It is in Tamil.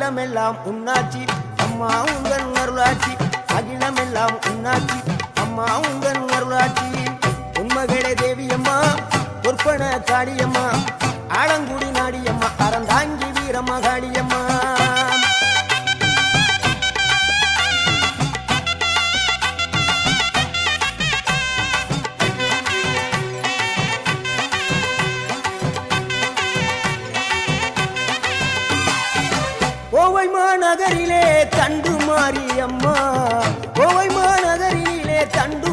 அகிலமெல்லாம் உன்னாட்சி அம்மா உந்தன் அருளாட்சி அகிலமெல்லாம் உன்னாட்சி அம்மா உந்தன் அருளாட்சி உண்மகளே தேவியம்மா பொற்பன காளியம்மா ஆலங்குடி நாடியம்மா அறந்தாங்கி வீரம்மா காளியம்மா கோவை மாநகரிலே தண்டு மாரியம்மா கோவை மாநகரிலே தண்டு